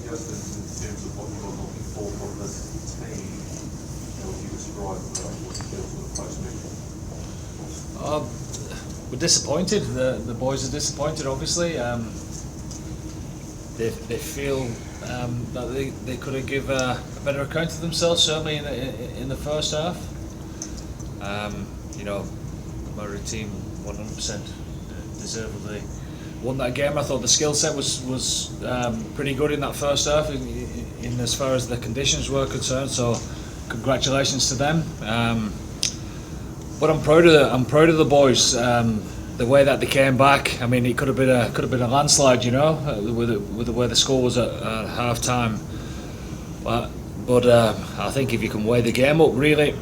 just in terms of what you're looking for from this team, how would you describe what you feel for the post-match? We're disappointed. The boys are disappointed, obviously. They feel that they could have given a better account of themselves, certainly in the first half. The Māori team 100% deservedly won that game. I thought the skill set was pretty good in that first half, in as far as the conditions were concerned. So, congratulations to them. But I'm proud of the boys. The way that they came back. I mean, it could have been a landslide, with the way the score was at half time. But I think if you can weigh the game up, really,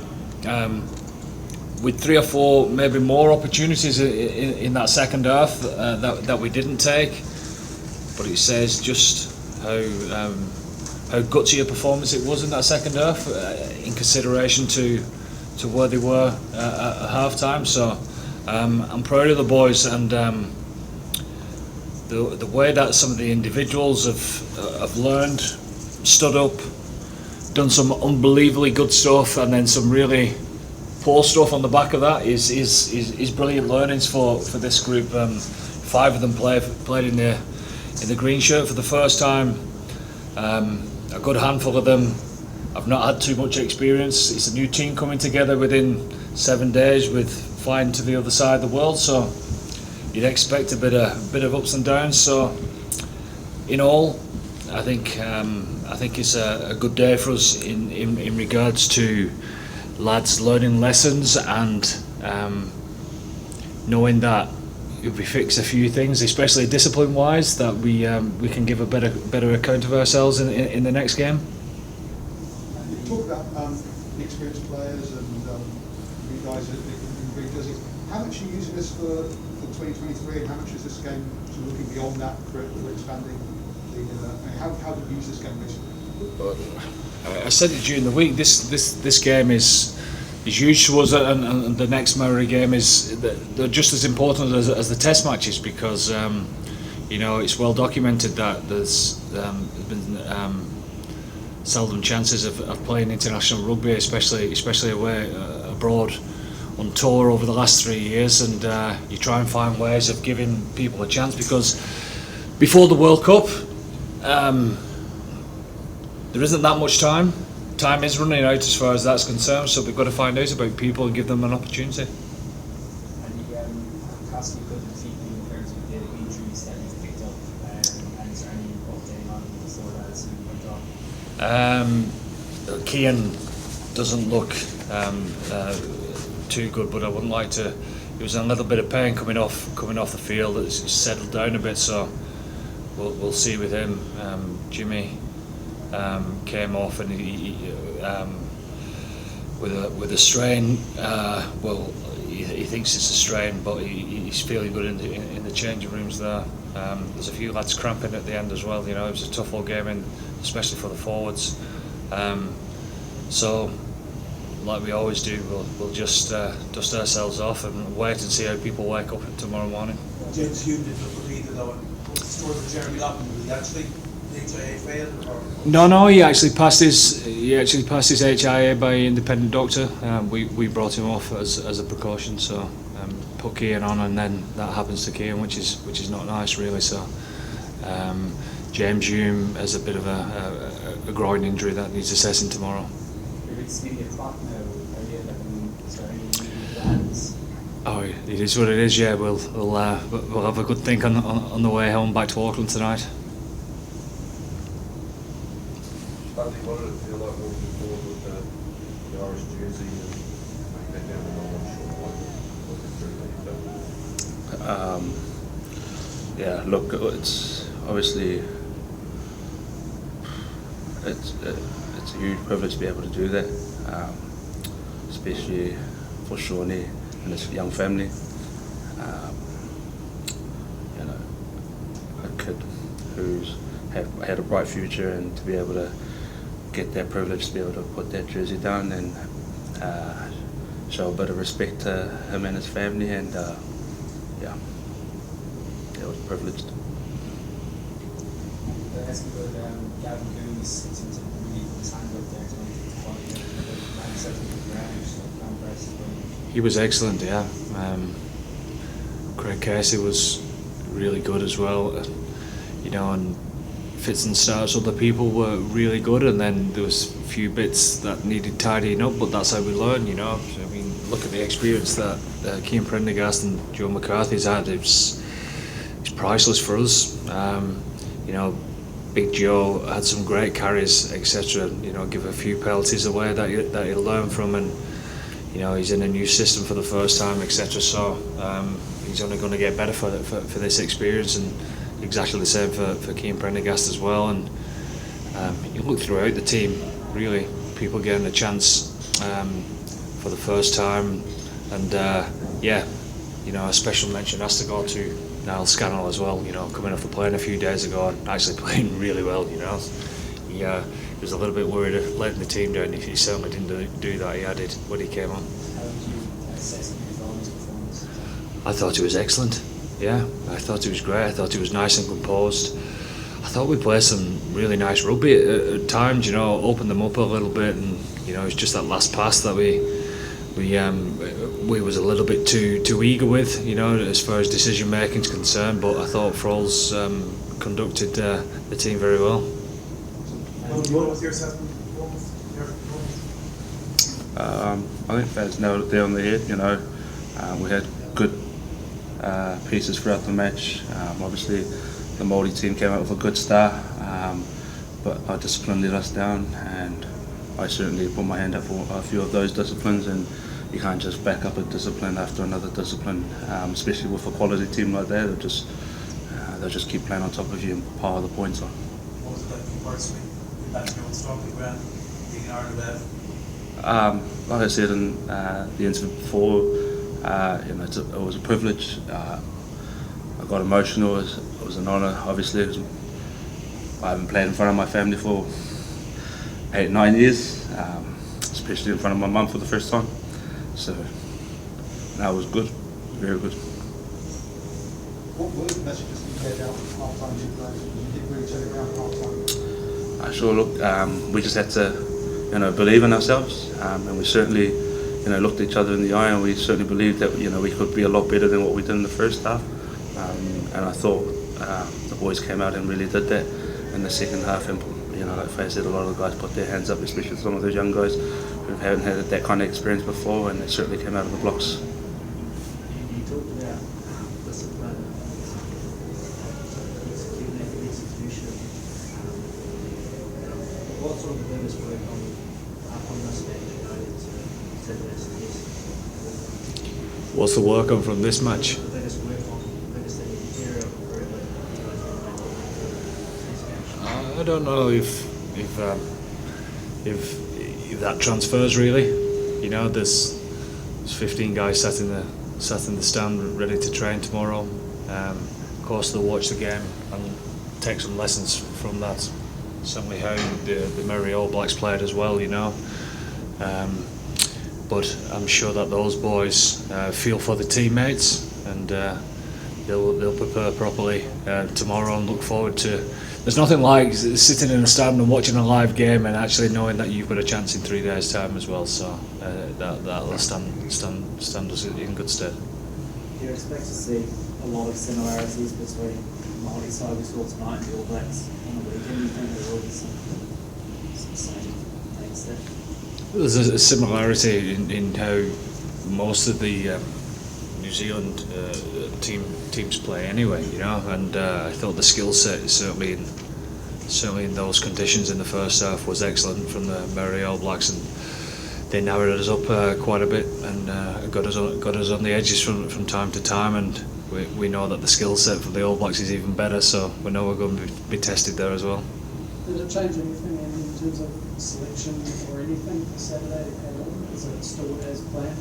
with 3 or 4 maybe more opportunities in that second half that we didn't take, but it says just how gutsy a performance it was in that second half in consideration to where they were at half time. So I'm proud of the boys, and the way that some of the individuals have learned, stood up, done some unbelievably good stuff, and then some really poor stuff on the back of that is brilliant learnings for this group. 5 of them played in the green shirt for the first time. A good handful of them have not had too much experience. It's a new team coming together within 7 days, with flying to the other side of the world. So you'd expect a bit of ups and downs. So in all, I think it's a good day for us in regards to lads learning lessons and knowing that if we fix a few things, especially discipline-wise, that we can give a better account of ourselves in the next game. You talk about experienced players and you guys are in jerseys. How much are you using this for 2023, and how much is this game looking beyond that for expanding? How do you use this game basically? I said it during the week. This game is huge to us, and the next Māori game is they're just as important as the Test matches, because it's well documented that there's been seldom chances of playing international rugby, especially away abroad on tour over the last 3 years, and you try and find ways of giving people a chance, because before the World Cup there isn't that much time. Time is running out as far as that's concerned, so we've got to find out about people and give them an opportunity. And the cost you could defeat in terms of the injuries that you've picked up, and is there any update on the 4 lads who went off? Cian doesn't look too good, but I wouldn't like to. He was in a little bit of pain coming off the field. It's settled down a bit, so we'll see with him. Jimmy came off, and he with a strain. He thinks it's a strain, but he's feeling good in the changing rooms there. There's a few lads cramping at the end as well. It was a tough old game, especially for the forwards. So, like we always do, we'll just dust ourselves off and wait and see how people wake up tomorrow morning. James Hume did look relieved though. Story with Jeremy Lockman, was he actually HIA failed? No, he actually passed his HIA by independent doctor. We brought him off as a precaution, so put Cian on, and then that happens to Cian, which is not nice really. So James Hume has a bit of a groin injury that needs assessing tomorrow. Oh, it is what it is. Yeah, we'll have a good think on the way home back to Auckland tonight. Bundee, what did it feel like walking forward with the Irish jersey and making that down the long short one? Yeah, look, it's obviously it's a huge privilege to be able to do that, especially for Shawnee and his young family. A kid who's had a bright future, and to be able to get that privilege to be able to put that jersey down and show a bit of respect to him and his family, and yeah, it was privileged. That's good. Gavin Goose seems to really put his hand up there to make it quality. And certainly the ground, so I'm impressed as well. He was excellent, yeah. Craig Casey was really good as well, you know, and fits and starts. Other people were really good, and then there was a few bits that needed tidying up. But that's how we learn, you know. So, I mean, look at the experience that Cian Prendergast and Joe McCarthy's had. It's priceless for us. You know, Big Joe had some great carries, etc. You know, give a few penalties away that he'll learn from, and you know, he's in a new system for the first time, etc. So he's only going to get better for this experience, and exactly the same for Cian Prendergast as well. And you look throughout the team, really, people getting a chance for the first time, and yeah, you know, a special mention has to go to Niall Scannell as well. You know, coming off the plane a few days ago and actually playing really well. You know, he was a little bit worried of letting the team down. He certainly didn't do that. He added when he came on. How would you assess his performance? I thought he was excellent. Yeah, I thought he was great. I thought he was nice and composed. I thought we played some really nice rugby at times. You know, opened them up a little bit, and you know, it's just that last pass that we was a little bit too eager with, you know, as far as decision making is concerned. But I thought Farrell's conducted the team very well. What was your assessment? I think that's nailed it there on the head. You know, we had good pieces throughout the match. Obviously, the Māori team came out with a good start, but our discipline let us down, and I certainly put my hand up for a few of those disciplines. And you can't just back up a discipline after another discipline, especially with a quality team like that. They'll just keep playing on top of you and pile the points on. What was it like for you personally? Back your own stomping ground, being Ireland Like I said in the incident before, you know, it was a privilege. I got emotional. It was an honour. Obviously, I haven't played in front of my family for 8-9 years, especially in front of my mum for the first time. So that was good, very good. What were the messages that you gave out at half-time to players? You did really turn it around at half-time. Sure, look, we just had to, you know, believe in ourselves, and we certainly, you know, looked each other in the eye, and we certainly believed that, you know, we could be a lot better than what we did in the first half. And I thought the boys came out and really did that in the second half. And you know, like Faye said, a lot of the guys put their hands up, especially some of those young guys who haven't had that kind of experience before, and they certainly came out of the blocks. You talked about discipline, executing execution. What sort of the biggest work on this match to this test? What's the work on from this match? The biggest work on, the biggest thing area of improvement to I don't know if that transfers really. You know, there's 15 guys sat in the stand ready to train tomorrow. Of course, they'll watch the game and take some lessons from that. Certainly how the Māori All Blacks played as well, you know. But I'm sure that those boys feel for the teammates, and they'll prepare properly tomorrow and look forward to. There's nothing like sitting in a stand and watching a live game and actually knowing that you've got a chance in 3 days' time as well. So that'll stand us in good stead. Do you expect to see a lot of similarities between Māori side we saw tonight and the All Blacks on the weekend? Do you think there will be some same things there? There's a similarity in how most of the New Zealand teams play anyway, you know, and I thought the skill set is certainly in those conditions in the first half was excellent from the Māori All Blacks, and they narrowed us up quite a bit and got us on the edges from time to time, and we know that the skill set for the All Blacks is even better, so we know we're going to be tested there as well. Did it change anything in terms of selection or anything for Saturday at all? Is it still as planned?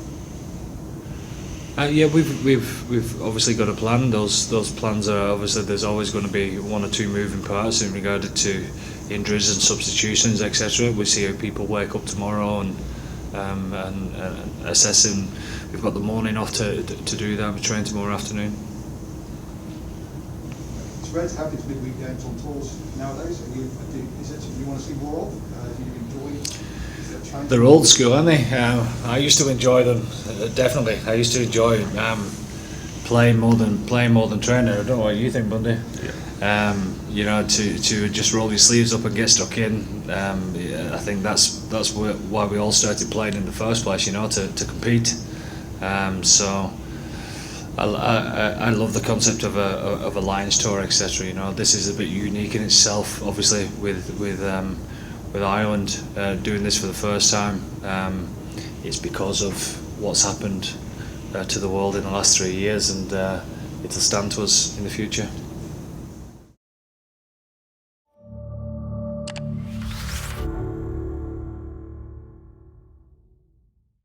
Yeah, we've obviously got a plan. Those plans are obviously there's always going to be one or two moving parts in regard to injuries and substitutions, etc. We see how people wake up tomorrow and assessing. We've got the morning off to do that. We train tomorrow afternoon. Reds have these midweek games on tours nowadays. Is it something you want to see more of? Do you enjoy? Is that changing? They're old school, aren't they? I used to enjoy them, definitely. I used to enjoy playing more than training. I don't know what you think, Bundee. You know, to just roll your sleeves up and get stuck in. I think that's why we all started playing in the first place. You know, to compete. So I love the concept of a Lions tour, etc. You know, this is a bit unique in itself, obviously, with Ireland doing this for the first time. It's because of what's happened to the world in the last 3 years, and it'll stand to us in the future.